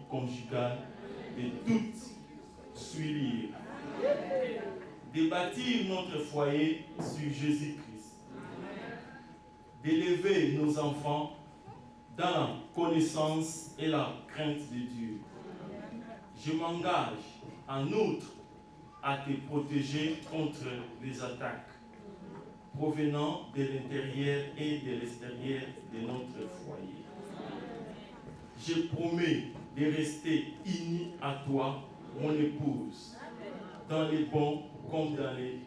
conjugale de toute souillure, de bâtir notre foyer sur Jésus-Christ, d'élever nos enfants dans la connaissance et la crainte de Dieu. Je m'engage en outre à te protéger contre les attaques provenant de l'intérieur et de l'extérieur de notre foyer. Je promets de rester unis à toi, mon épouse, dans les bons comme dans les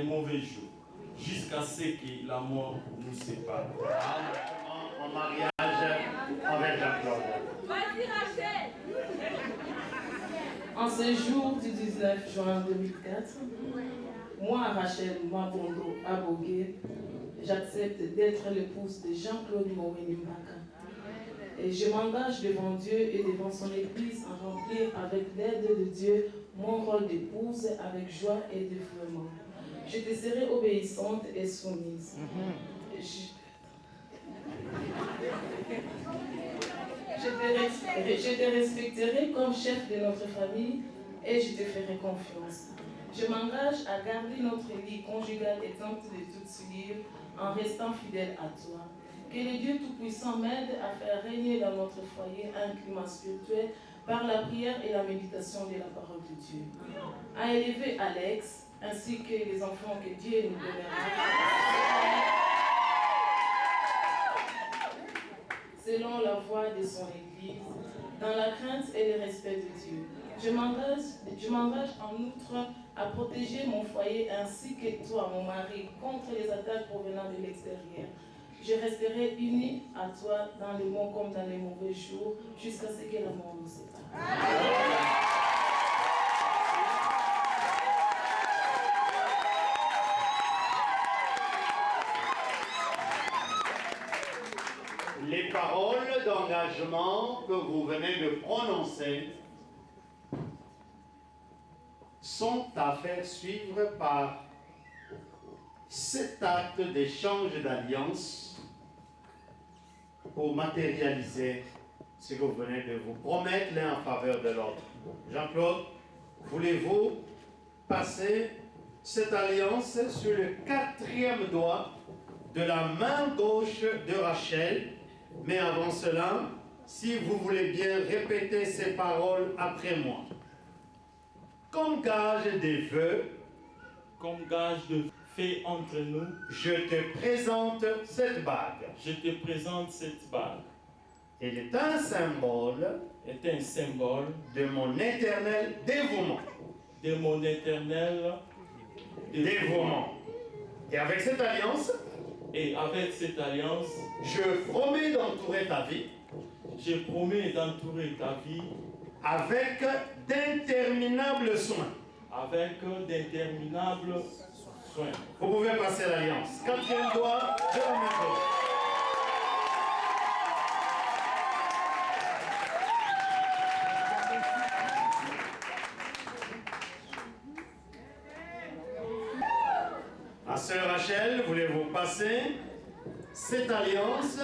mauvais jours, jusqu'à ce que la mort nous sépare. En mariage avec Jean-Claude. Vas-y, Rachel. En ce jour du 19 juin 2004, moi, Rachel Mabondo Abogué, j'accepte d'être l'épouse de Jean-Claude Moweni Mbaka. Et je m'engage devant Dieu et devant son Église à remplir avec l'aide de Dieu mon rôle d'épouse avec joie et dévouement. Je te serai obéissante et soumise. Je te respecterai comme chef de notre famille et je te ferai confiance. Je m'engage à garder notre vie conjugale exempte de toute souillure en restant fidèle à toi. Que le Dieu Tout-Puissant m'aide à faire régner dans notre foyer un climat spirituel par la prière et la méditation de la parole de Dieu. À élever Alex ainsi que les enfants que Dieu nous donnera selon la voie de son Église, dans la crainte et le respect de Dieu. Je m'engage en outre à protéger mon foyer ainsi que toi, mon mari, contre les attaques provenant de l'extérieur. Je resterai unie à toi dans les bons comme dans les mauvais jours, jusqu'à ce que la mort nous sépare. Les paroles d'engagement que vous venez de prononcer sont à faire suivre par cet acte d'échange d'alliance pour matérialiser ce que vous venez de vous promettre l'un en faveur de l'autre. Jean-Claude, voulez-vous passer cette alliance sur le 4e doigt de la main gauche de Rachel? Mais avant cela, si vous voulez bien répéter ces paroles après moi. Comme gage des vœux, comme gage de fait entre nous, je te présente cette bague. je te présente cette bague. Elle est un symbole de mon éternel dévouement. De mon éternel Dévouement. Et avec cette alliance, je promets d'entourer ta vie. Je promets d'entourer ta vie avec d'interminables soins. avec d'interminables soins. Vous pouvez passer l'alliance. 4e doigt de la main gauche. Ma sœur Rachel, voulez-vous passer cette alliance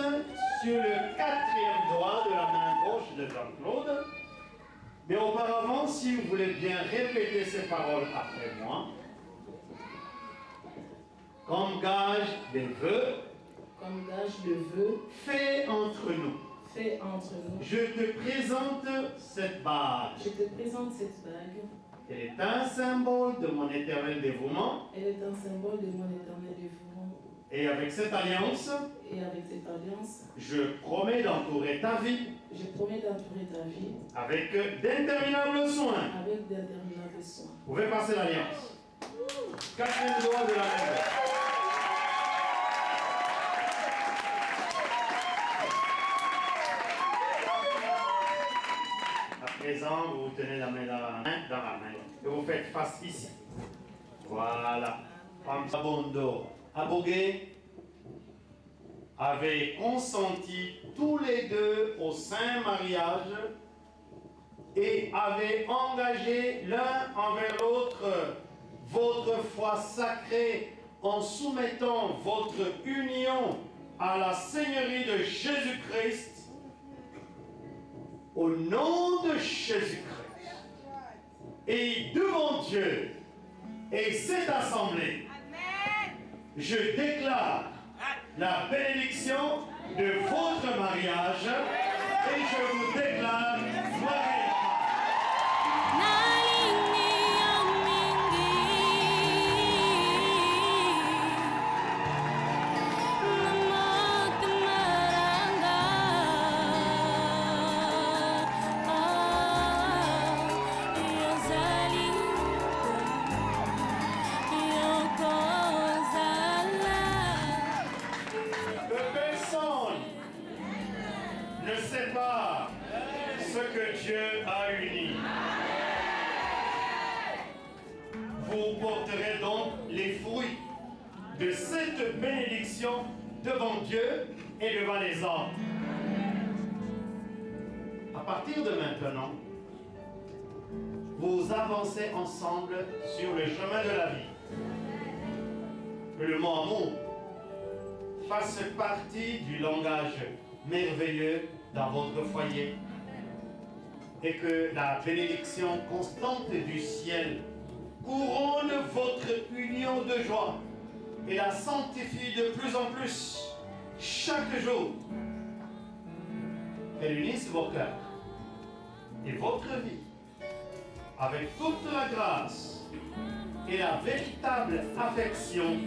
sur le 4e doigt de la main gauche de Jean-Claude? Mais auparavant, si vous voulez bien répéter ces paroles après moi, comme gage des vœux, fait entre nous, je te présente cette bague. Elle est un symbole de mon éternel dévouement. Et avec cette alliance, je promets d'entourer ta vie. Avec d'interminables soins. Vous pouvez passer l'alliance. 4e doigt de la main. À présent, vous tenez la main dans la main. Et vous faites face ici. Voilà. Mabondo Abogué avaient consenti tous les deux au saint mariage et avaient engagé l'un envers l'autre votre foi sacrée en soumettant votre union à la Seigneurie de Jésus-Christ. au nom de Jésus-Christ et devant Dieu et cette assemblée, je déclare la bénédiction de votre mariage et je vous déclare mariage. Ce que Dieu a uni. Vous porterez donc les fruits de cette bénédiction devant Dieu et devant les hommes. À partir de maintenant, vous avancez ensemble sur le chemin de la vie. Que le mot amour fasse partie du langage merveilleux dans votre foyer et que la bénédiction constante du ciel couronne votre union de joie et la sanctifie de plus en plus chaque jour. Elle unisse vos cœurs et votre vie avec toute la grâce et la véritable affection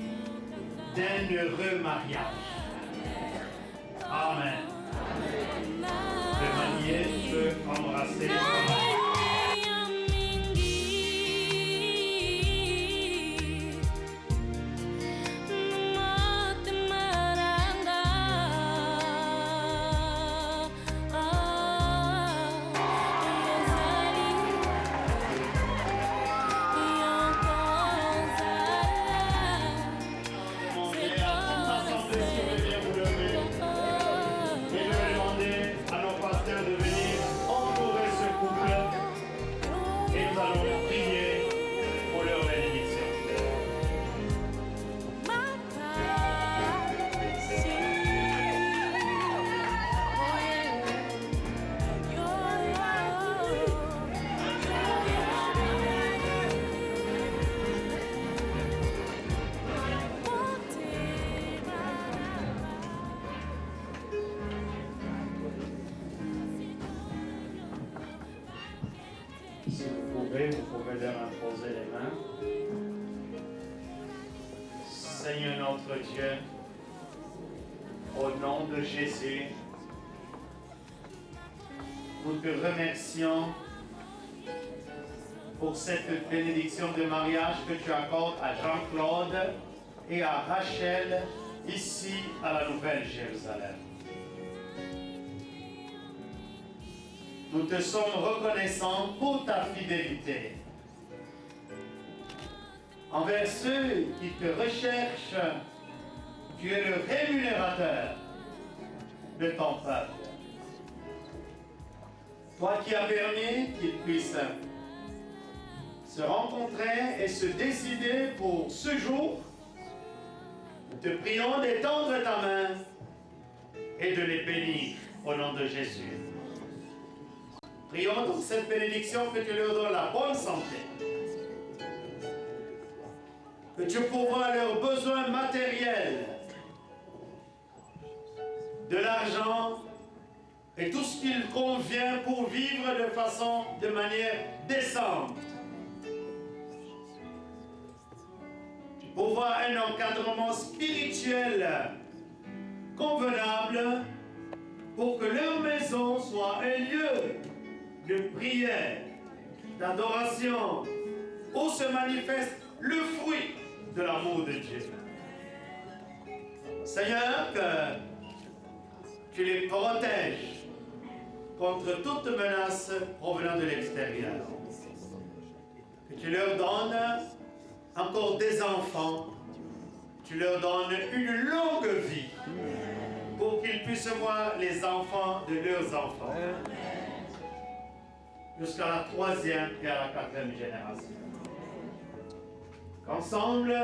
d'un heureux mariage. Amen. Le marié peut embrasser le marié. Vous pouvez leur imposer les mains. Seigneur notre Dieu, au nom de Jésus, nous te remercions pour cette bénédiction de mariage que tu accordes à Jean-Claude et à Rachel ici à la Nouvelle-Jérusalem. Nous te sommes reconnaissants pour ta fidélité envers ceux qui te recherchent. Tu es le rémunérateur de ton peuple. Toi qui as permis qu'ils puissent se rencontrer et se décider pour ce jour, nous te prions d'étendre ta main et de les bénir au nom de Jésus. Prions dans cette bénédiction que tu leur donnes la bonne santé, que tu pourvoies leurs besoins matériels, de l'argent et tout ce qu'il convient pour vivre de manière décente. Tu pourvoies un encadrement spirituel convenable pour que leur maison soit un lieu de prière, d'adoration, où se manifeste le fruit de l'amour de Dieu. Seigneur, que tu les protèges contre toute menace provenant de l'extérieur. Que tu leur donnes encore des enfants, tu leur donnes une longue vie pour qu'ils puissent voir les enfants de leurs enfants. Jusqu'à la 3e et à la 4e génération. Qu'ensemble,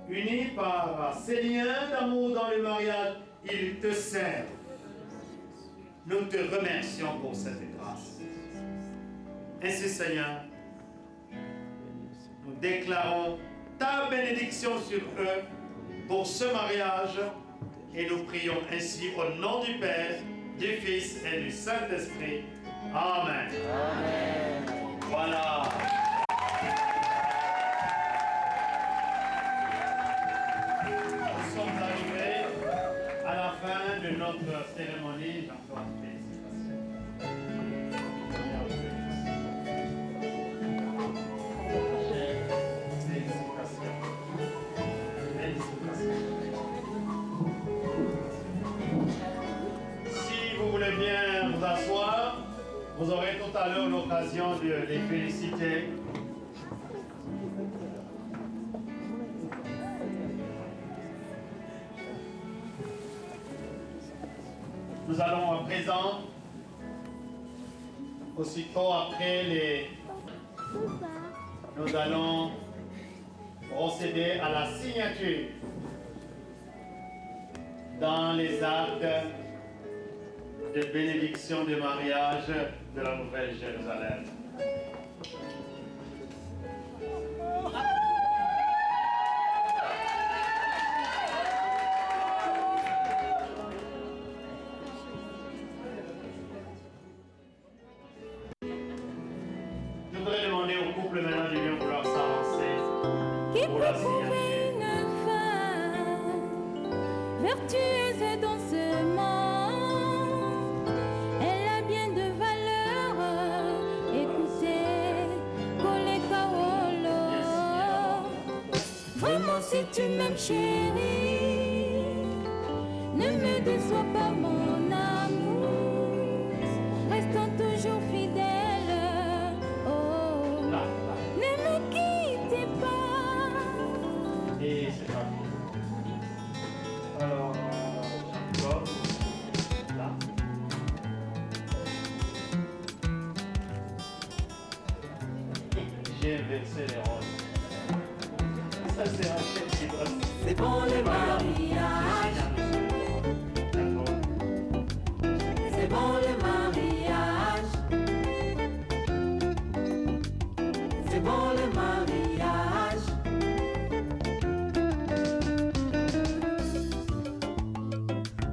unis par ces liens d'amour dans le mariage, ils te servent Nous te remercions pour cette grâce. Ainsi, Seigneur, nous déclarons ta bénédiction sur eux pour ce mariage et nous prions ainsi au nom du Père, du Fils et du Saint-Esprit. Amen. Amen. Voilà. Nous sommes arrivés à la fin de notre cérémonie. Jean-Claude, félicitations. Si vous voulez bien vous asseoir, vous aurez tout à l'heure l'occasion de les féliciter. Nous allons à présent, aussitôt après nous allons procéder à la signature dans les actes de bénédiction de mariage de la Nouvelle Jérusalem. Je voudrais demander au couple maintenant de bien vouloir s'avancer pour la signature. Une femme vertueuse dans ce monde, elle a bien de valeur. Écoutez, Coletta Wolo. Vraiment, si tu m'aimes, chérie, ne me déçois pas, mon amour. Restons toujours fidèles. Oh, ne me quittez pas. Et c'est parti. Alors, Jean-Claude, là. J'ai inversé les rôles. Ça, c'est Rachel qui doit. C'est bon le mariage, D'accord. c'est bon le mariage, c'est bon le mariage.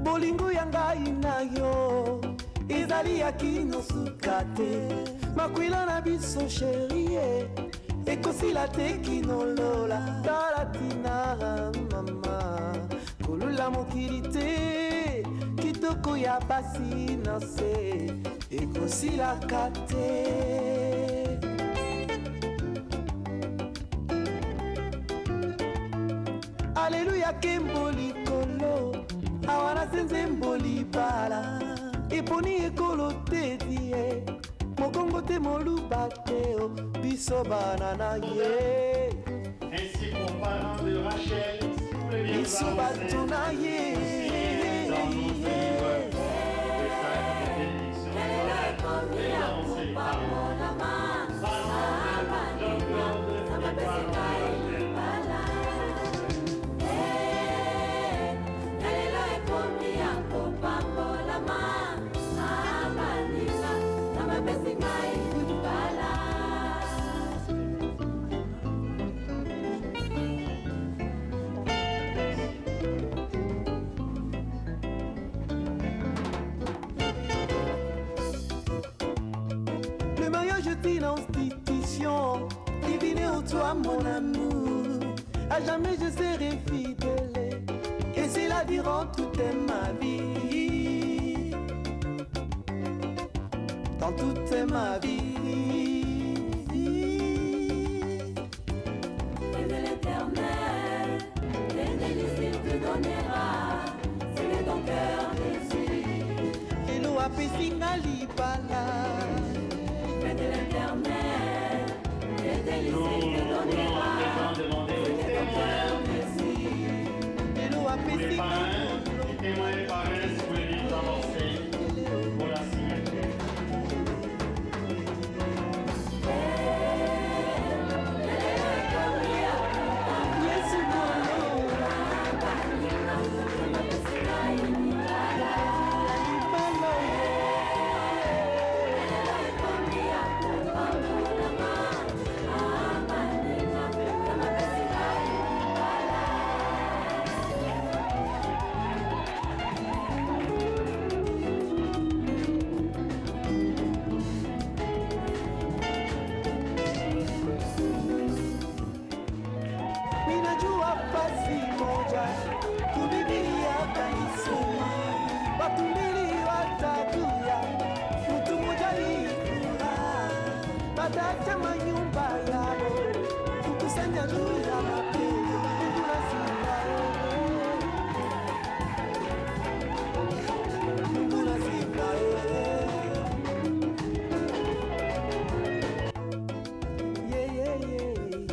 Bolingo yanga inayo ezali ya kino suka te makwila na biso sherie ekosila te kinolola talatina mama kolula mokili te kitoko ya basi na se ekosilaka te. Alléluia kembo likolo awana senze mboli bala eponi ekolo te die mokongo te moluba te o biso bana na ye Ainsi qu'aux parents de Rachel, si vous voulez bien vous biso avancer, bato na ye dans nos livres de saints de bénédiction. Et avancez, parents. Parents de Jean-Claude et parents de Rachel. Le mariage est une institution divine au toi mon amour. À jamais je serai fidèle et c'est là durant toute ma vie. Dans toute ma vie. Et de l'éternel, les délices il te donnera, c'est que ton cœur désire. Et l'eau a pesinga libala. Et de l'éternel, les délices Nous il te voulons à donnera, présent demander aux c'est que ton cœur témoins, désire. Et l'eau a pour les pesinga parrains, les témoins et parrains, si vous voulez bien vous avancer pour la signature. Yesu Bolo. Libala. watacha manyumba yao kukusanya juu ya mapenzi. Mungu na sifa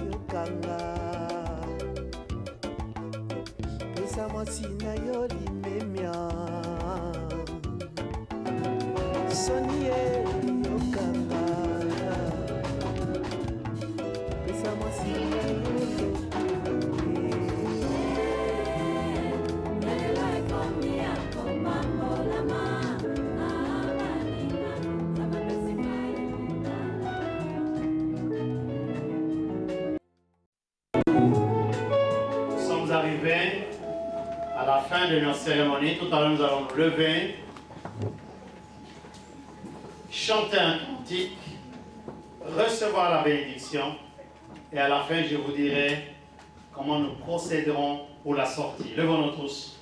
yokanga pesa mwasi na yo limemia soni yokanga pesa mwasi na yo Arrivés à la fin de notre cérémonie. Tout à l'heure, nous allons nous lever, chanter un cantique, recevoir la bénédiction et à la fin, je vous dirai comment nous procéderons pour la sortie. Levons-nous tous.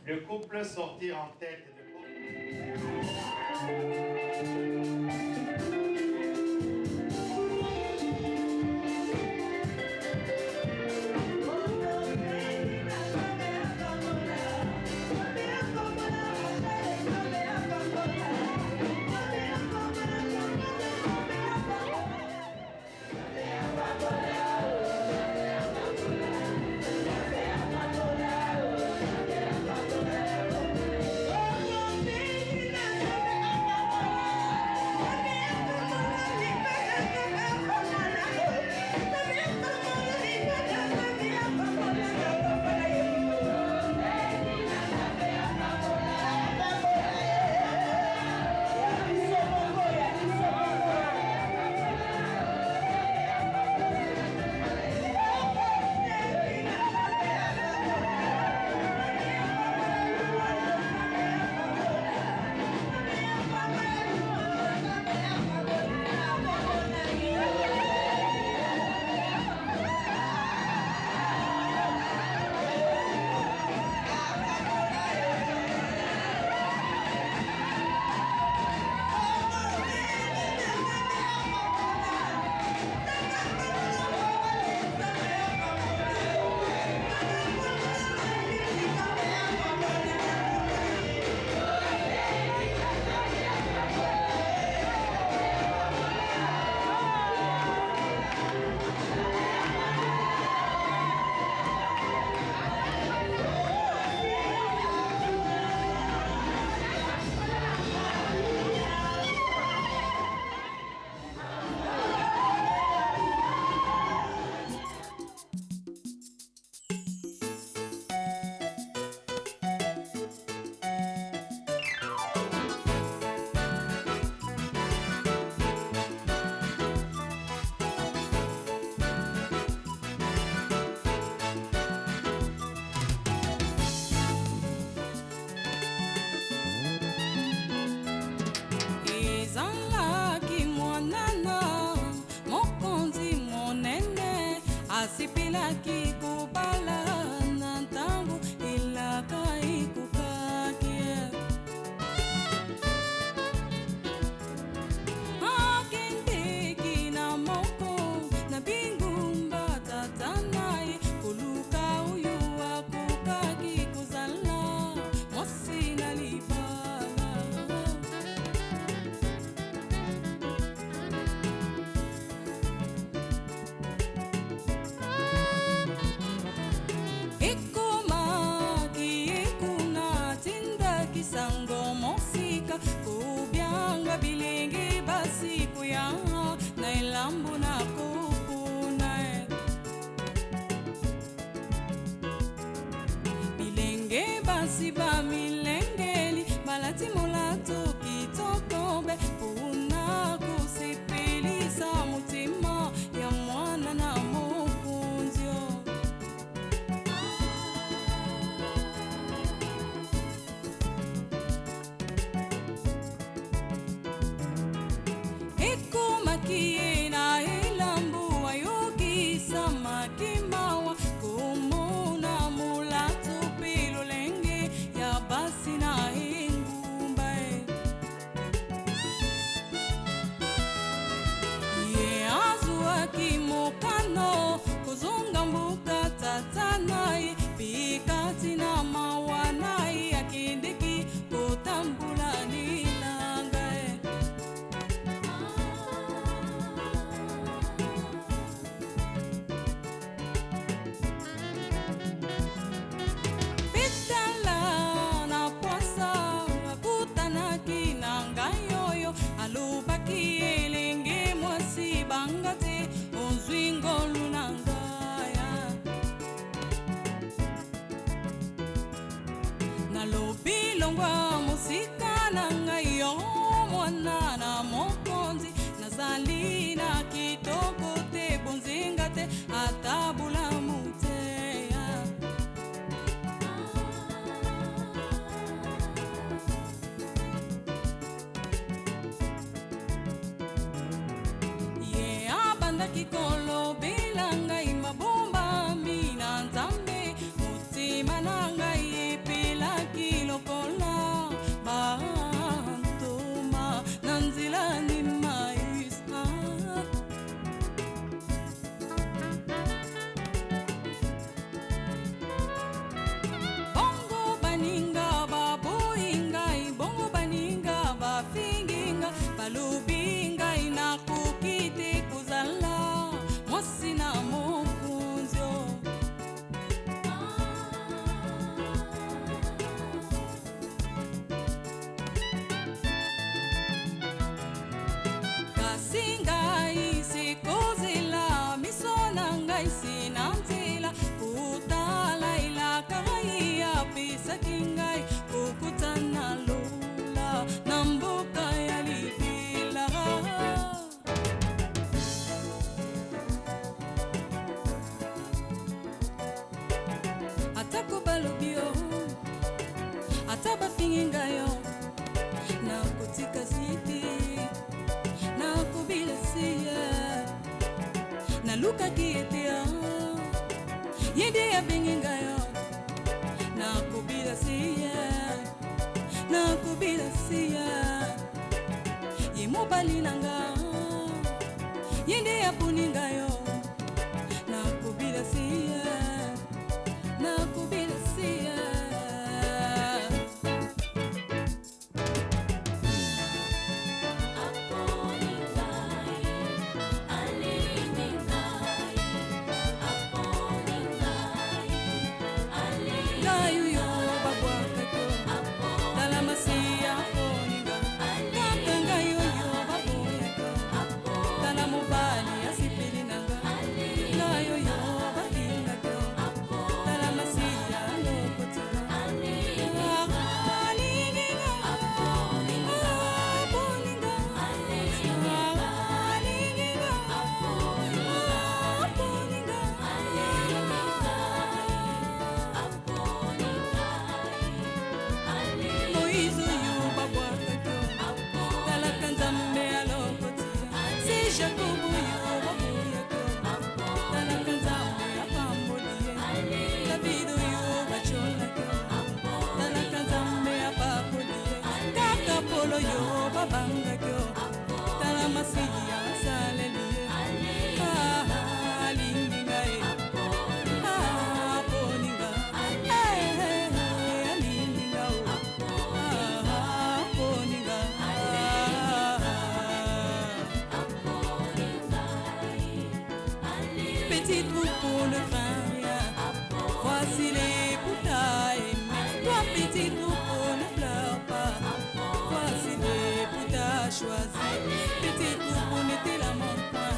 Le couple sortir en tête de couple. basi ba milengeli balati molato kitokombe puna kusipilisa mutima ya mwana na mukunzio. Eko makie na elambu ayogi samaki mawa kumuna mulato pilolenge ya basi na ingumba ye azua kimokano kuzunga mbuka tatanai pikati na mawanai akindiki kutambula nilangae. Pitala na poasa akutana kinanga yoyo alubaki elenge mwasi bangate onzwingo lunangaya nalobi longwa musika nanga yo mwana na mokonzi nazali na kitoko te bonzinga te atabula muteya. Ye abanda kikolo belanga imabomba mina nzambe mutima nanga yepela kilokola bantoma nanzila ni maisa. Bongo baninga baboinga bongo baninga bafinginga balubinga inakukite kuzala mwasi na mukunzio. Kasinga isikozela misona ngaisi namtila kutala ila kaya pisa kingai kukutana lula nambuka ya lipila. Atako balubio ataba finginga yo na kutika siti na kubila siya na luka kietea yende ya benginga yo na kubila siya na kubila siya yimobali nanga yende ya puninga yo na kubila siya na kubila siya. Gayu yo babwaka yo dala masia poninga kakanga yo baboya yo dala mobali asipili nanga gayo yo bakinga yo dala masia lokotina alinga poninga alinga Moizu yo babwaka yo dala kanzambe alokotina si Jacobu yo baboya yo dala kanzambe apambolie Davido yo bachola yo dala kanzambe apapolie kaka polo yo babanga yo dala masiya salelie alinga poninga alinga poninga petit troupeau ne craint rien, voici les poutailles. Toi petit troupeau ne pleure pas, voici les poutailles choisis. Petit troupeau ne te lamente pas,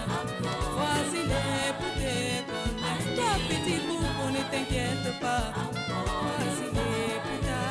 voici les poutailles. Toi petit troupeau ne t'inquiète pas, voici les poutailles.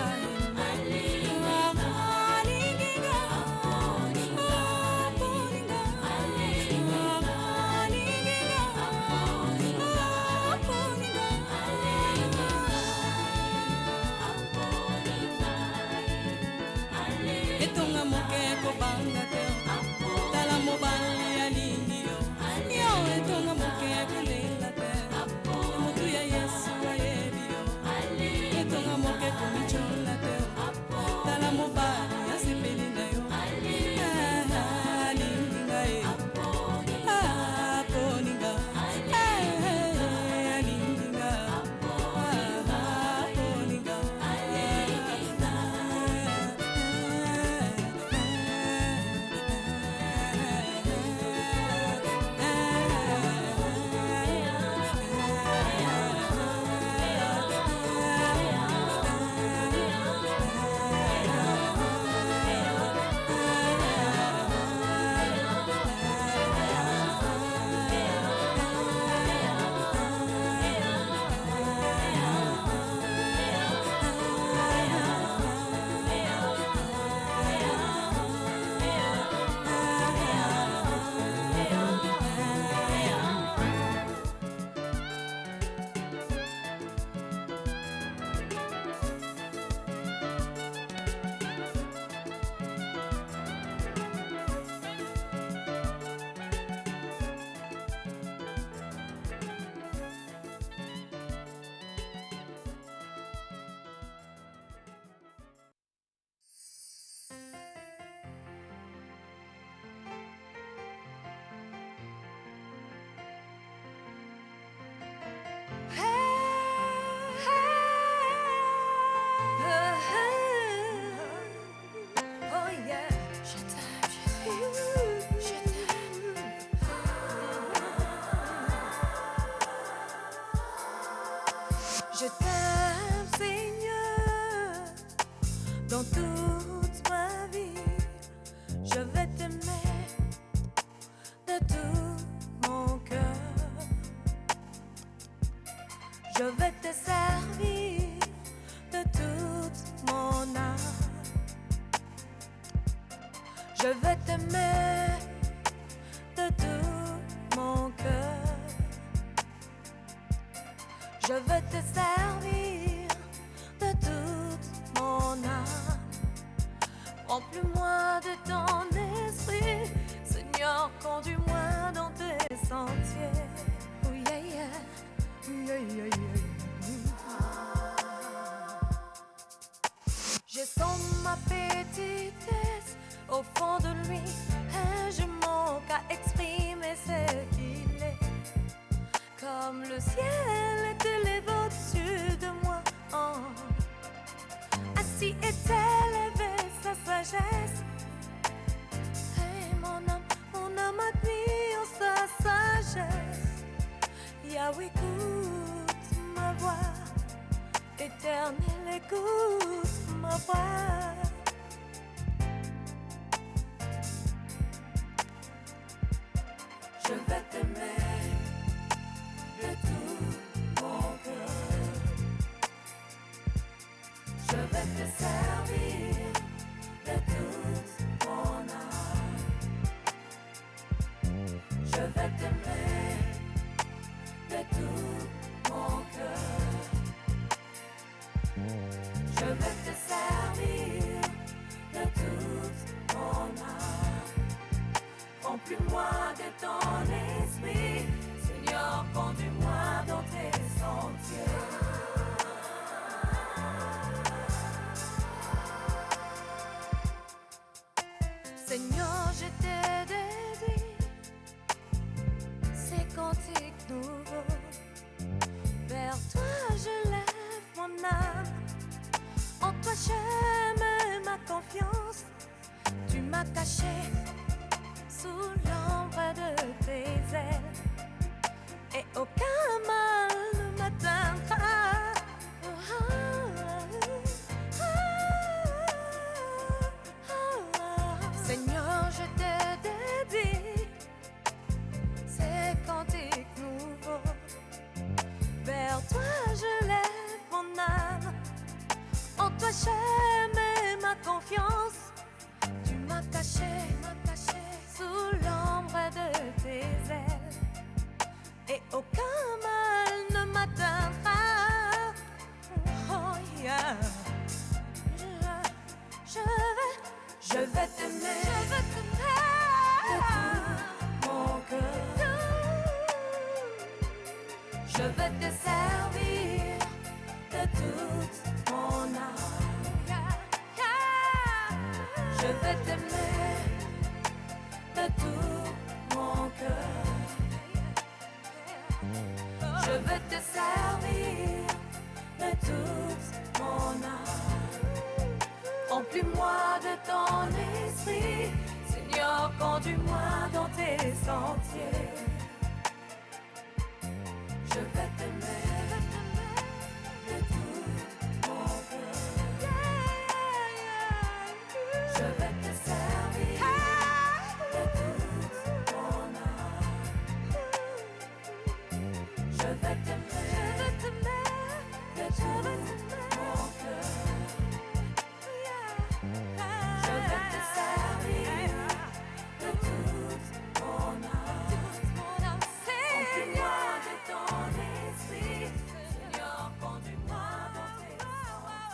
Dans toute ma vie, je vais t'aimer de tout mon cœur. Je vais te servir de toute mon âme. Je vais t'aimer de tout mon cœur. Je vais te servir de toute mon âme. Remplis-moi de ton esprit, Seigneur, conduis-moi dans tes sentiers. Oh yeah, yeah. Yeah, yeah, yeah. Je sens ma petitesse au fond de lui et je manque à exprimer ce qu'il est. Comme le ciel est élevé au-dessus de moi, oh. Ainsi est élevée sa sagesse. Et mon âme admire sa sagesse. Yahweh, écoute ma voix, Éternel, écoute ma voix. Je vais t'aimer de tout mon cœur. Je vais te servir de toute mon âme. Je vais t'aimer de tout mon cœur. Je vais te servir de toute mon âme. Remplis-moi de ton esprit, Seigneur, conduis-moi dans tes sentiers. Seigneur, je t'ai dédié ces cantiques nouveaux. Vers toi je lève mon âme. En toi je mets ma confiance. Tu m'as caché sous l'ombre de tes ailes et aucun mal ne m'atteindra. Seigneur, je te dédie ces cantiques nouveaux. Vers toi je lève mon âme. En toi je mets ma confiance. Tu m'as caché sous l'ombre de tes ailes et aucun mal ne m'atteindra. Oh yeah. Je vais t'aimer de tout mon cœur. Je vais te servir de toute mon âme. Je vais t'aimer de tout mon cœur. Je vais te servir de toute mon âme. Remplis-moi de ton esprit, Seigneur, conduis-moi dans tes sentiers. Je vais t'aimer de tout mon cœur. Je vais te servir de toute mon âme. Je vais t'aimer de tout mon cœur. Je vais te servir de toute mon âme. Remplis-moi de ton esprit, Seigneur, conduis-moi dans tes sentiers.